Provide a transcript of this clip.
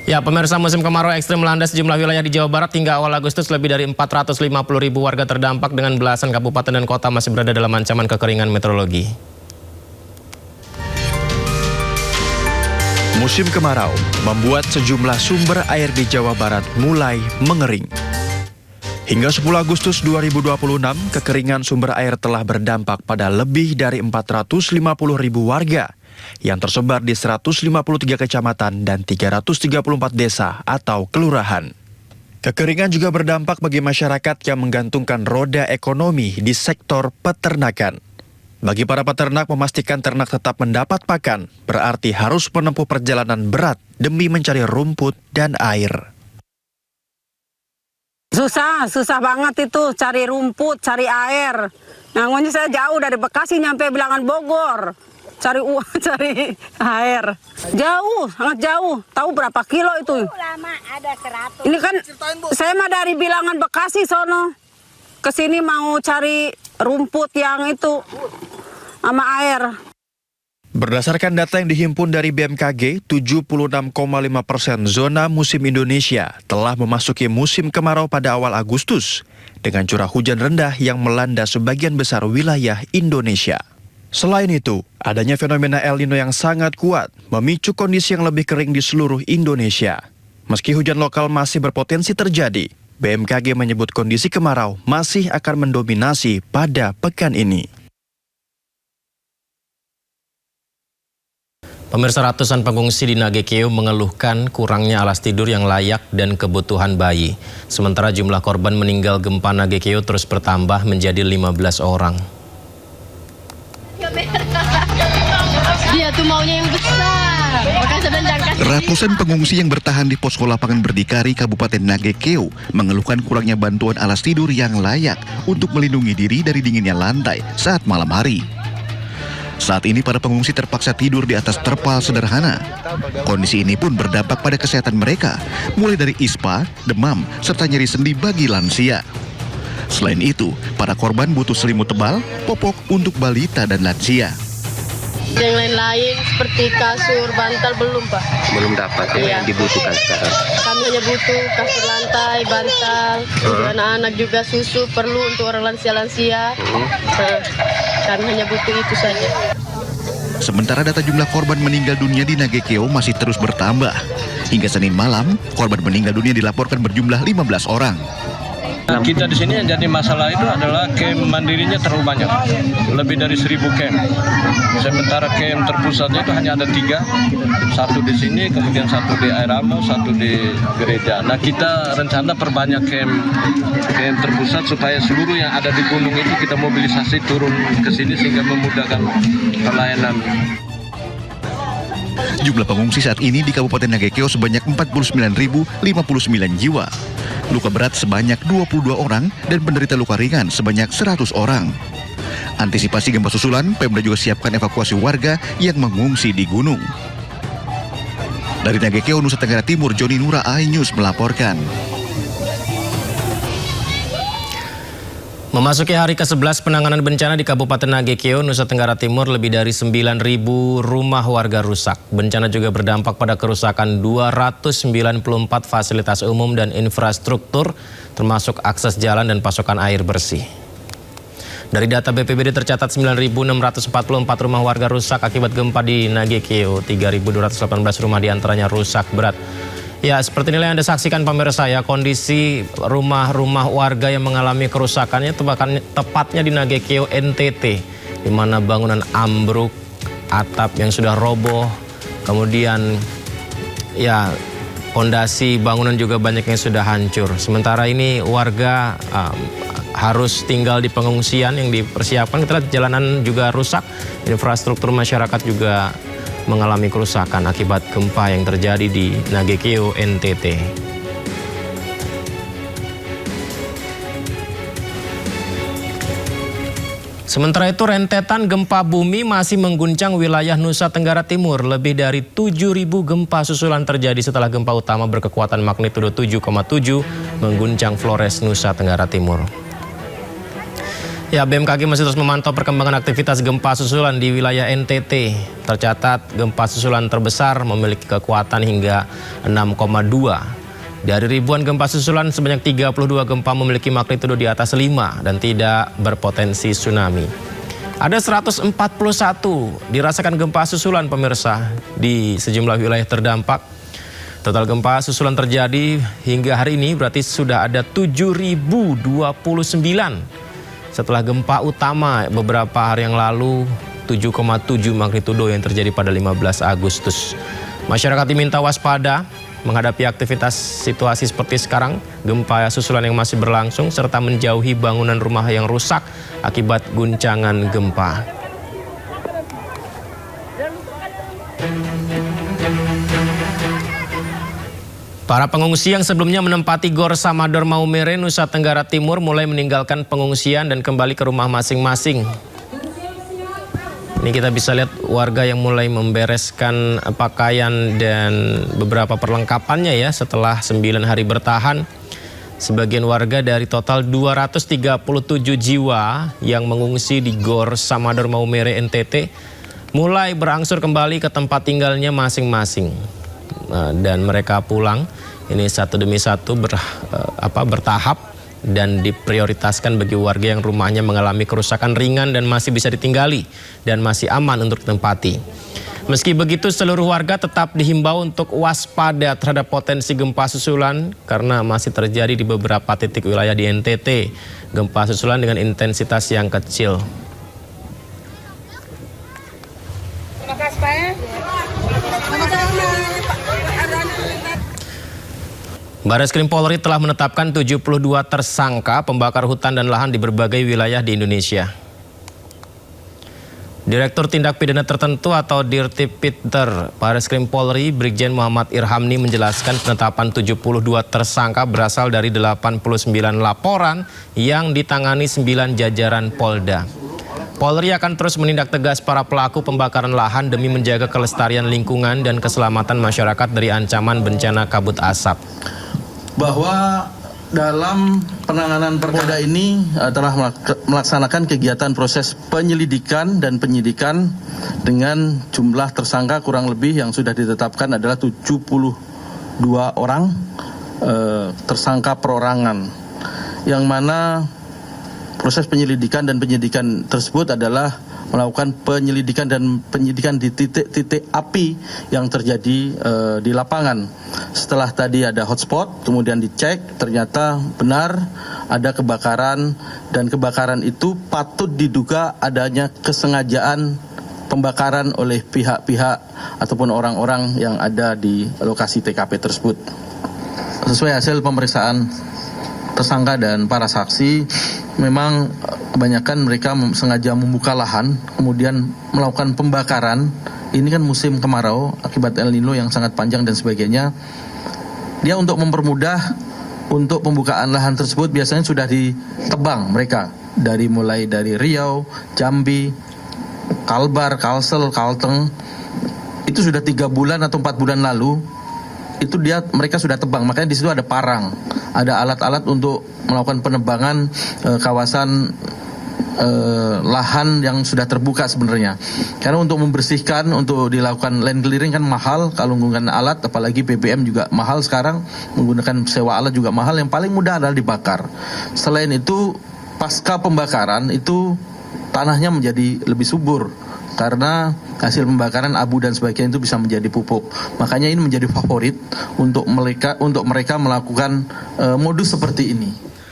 Ya, pemirsa, musim kemarau ekstrim melanda sejumlah wilayah di Jawa Barat. Hingga awal Agustus lebih dari 450.000 warga terdampak dengan belasan kabupaten dan kota masih berada dalam ancaman kekeringan meteorologi. Musim kemarau membuat sejumlah sumber air di Jawa Barat mulai mengering. Hingga 10 Agustus 2026, kekeringan sumber air telah berdampak pada lebih dari 450.000 warga yang tersebar di 153 kecamatan dan 334 desa atau kelurahan. Kekeringan juga berdampak bagi masyarakat yang menggantungkan roda ekonomi di sektor peternakan. Bagi para peternak, memastikan ternak tetap mendapat pakan berarti harus menempuh perjalanan berat demi mencari rumput dan air. Susah banget itu cari rumput, cari air. Nangunya saya jauh dari Bekasi nyampe Bilangan Bogor. Cari uang, cari air. Jauh, sangat jauh. Tahu berapa kilo itu? Lama ada 100. Ini kan saya mah dari Bilangan Bekasi sono. Kesini mau cari rumput yang itu sama air. Berdasarkan data yang dihimpun dari BMKG, 76,5% zona musim Indonesia telah memasuki musim kemarau pada awal Agustus dengan curah hujan rendah yang melanda sebagian besar wilayah Indonesia. Selain itu, adanya fenomena El Nino yang sangat kuat memicu kondisi yang lebih kering di seluruh Indonesia. Meski hujan lokal masih berpotensi terjadi, BMKG menyebut kondisi kemarau masih akan mendominasi pada pekan ini. Pemirsa, ratusan pengungsi di Nagekeo mengeluhkan kurangnya alas tidur yang layak dan kebutuhan bayi. Sementara jumlah korban meninggal gempa Nagekeo terus bertambah menjadi 15 orang. Dia tuh maunya yang besar. Ratusan pengungsi yang bertahan di posko lapangan berdikari Kabupaten Nagekeo mengeluhkan kurangnya bantuan alas tidur yang layak untuk melindungi diri dari dinginnya lantai saat malam hari. Saat ini para pengungsi terpaksa tidur di atas terpal sederhana. Kondisi ini pun berdampak pada kesehatan mereka, mulai dari ispa, demam, serta nyeri sendi bagi lansia. Selain itu, para korban butuh selimut tebal, popok untuk balita dan lansia. Yang lain-lain seperti kasur, bantal belum, Pak. Belum dapat yang dibutuhkan sekarang. Kami hanya butuh kasur lantai, bantal, anak-anak juga susu perlu untuk orang lansia-lansia. Kami hanya butuh itu saja. Sementara data jumlah korban meninggal dunia di Nagekeo masih terus bertambah. Hingga Senin malam, korban meninggal dunia dilaporkan berjumlah 15 orang. Nah, kita di sini yang jadi masalah itu adalah camp mandirinya terlalu banyak, lebih dari 1.000 camp. Sementara camp terpusatnya itu hanya ada 3, satu di sini, kemudian satu di Airamo, satu di gereja. Nah, kita rencana perbanyak camp terpusat supaya seluruh yang ada di gunung itu kita mobilisasi turun ke sini sehingga memudahkan pelayanan. Jumlah pengungsi saat ini di Kabupaten Nagekeo sebanyak 49.059 jiwa. Luka berat sebanyak 22 orang dan penderita luka ringan sebanyak 100 orang. Antisipasi gempa susulan, Pemda juga siapkan evakuasi warga yang mengungsi di gunung. Dari Nagekeo, Nusa Tenggara Timur, Joni Nura, iNews melaporkan. Memasuki hari ke-11 penanganan bencana di Kabupaten Nagekeo, Nusa Tenggara Timur, lebih dari 9.000 rumah warga rusak. Bencana juga berdampak pada kerusakan 294 fasilitas umum dan infrastruktur, termasuk akses jalan dan pasokan air bersih. Dari data BPBD tercatat 9.644 rumah warga rusak akibat gempa di Nagekeo. 3.218 rumah diantaranya rusak berat. Ya, seperti inilah yang Anda saksikan pemirsa ya, kondisi rumah-rumah warga yang mengalami kerusakannya tepatnya di Nagekeo NTT, di mana bangunan ambruk, atap yang sudah roboh, kemudian ya fondasi bangunan juga banyak yang sudah hancur. Sementara ini warga harus tinggal di pengungsian yang dipersiapkan. Kita lihat jalanan juga rusak, infrastruktur masyarakat juga mengalami kerusakan akibat gempa yang terjadi di Nagekeo NTT. Sementara itu, rentetan gempa bumi masih mengguncang wilayah Nusa Tenggara Timur. Lebih dari 7.000 gempa susulan terjadi setelah gempa utama berkekuatan magnitudo 7,7 mengguncang Flores, Nusa Tenggara Timur. Ya, BMKG masih terus memantau perkembangan aktivitas gempa susulan di wilayah NTT. Tercatat gempa susulan terbesar memiliki kekuatan hingga 6,2. Dari ribuan gempa susulan, sebanyak 32 gempa memiliki magnitudo di atas 5 dan tidak berpotensi tsunami. Ada 141 dirasakan gempa susulan pemirsa di sejumlah wilayah terdampak. Total gempa susulan terjadi hingga hari ini berarti sudah ada 7.029. Setelah gempa utama beberapa hari yang lalu 7,7 magnitudo yang terjadi pada 15 Agustus. Masyarakat diminta waspada menghadapi aktivitas situasi seperti sekarang, gempa susulan yang masih berlangsung, serta menjauhi bangunan rumah yang rusak akibat guncangan gempa. Para pengungsi yang sebelumnya menempati Gor Samador Maumere, Nusa Tenggara Timur mulai meninggalkan pengungsian dan kembali ke rumah masing-masing. Ini kita bisa lihat warga yang mulai membereskan pakaian dan beberapa perlengkapannya ya setelah 9 hari bertahan. Sebagian warga dari total 237 jiwa yang mengungsi di Gor Samador Maumere NTT mulai berangsur kembali ke tempat tinggalnya masing-masing. Dan mereka pulang ini satu demi satu bertahap dan diprioritaskan bagi warga yang rumahnya mengalami kerusakan ringan dan masih bisa ditinggali dan masih aman untuk ditempati. Meski begitu, seluruh warga tetap dihimbau untuk waspada terhadap potensi gempa susulan karena masih terjadi di beberapa titik wilayah di NTT gempa susulan dengan intensitas yang kecil. Bareskrim Polri telah menetapkan 72 tersangka pembakar hutan dan lahan di berbagai wilayah di Indonesia. Direktur Tindak Pidana Tertentu atau Dirtipidter Bareskrim Polri Brigjen Muhammad Irhamni menjelaskan penetapan 72 tersangka berasal dari 89 laporan yang ditangani 9 jajaran Polda. Polri akan terus menindak tegas para pelaku pembakaran lahan demi menjaga kelestarian lingkungan dan keselamatan masyarakat dari ancaman bencana kabut asap. Bahwa dalam penanganan perkara ini telah melaksanakan kegiatan proses penyelidikan dan penyidikan dengan jumlah tersangka kurang lebih yang sudah ditetapkan adalah 72 orang tersangka perorangan, yang mana proses penyelidikan dan penyidikan tersebut adalah melakukan penyelidikan dan penyidikan di titik-titik api yang terjadi di lapangan. Setelah tadi ada hotspot, kemudian dicek, ternyata benar ada kebakaran dan kebakaran itu patut diduga adanya kesengajaan pembakaran oleh pihak-pihak ataupun orang-orang yang ada di lokasi TKP tersebut. Sesuai hasil pemeriksaan tersangka dan para saksi, memang kebanyakan mereka sengaja membuka lahan, kemudian melakukan pembakaran. Ini kan musim kemarau akibat El Nino yang sangat panjang dan sebagainya. Dia untuk mempermudah untuk pembukaan lahan tersebut biasanya sudah ditebang mereka mulai dari Riau, Jambi, Kalbar, Kalsel, Kalteng. Itu sudah 3 bulan atau 4 bulan lalu. Itu mereka sudah tebang, makanya di situ ada parang, ada alat-alat untuk melakukan penebangan kawasan lahan yang sudah terbuka sebenarnya. Karena untuk membersihkan, untuk dilakukan land clearing kan mahal kalau menggunakan alat, apalagi BBM juga mahal sekarang, menggunakan sewa alat juga mahal. Yang paling mudah adalah dibakar. Selain itu, pasca pembakaran itu tanahnya menjadi lebih subur karena hasil pembakaran abu dan sebagainya itu bisa menjadi pupuk. Makanya ini menjadi favorit untuk mereka melakukan modus seperti ini.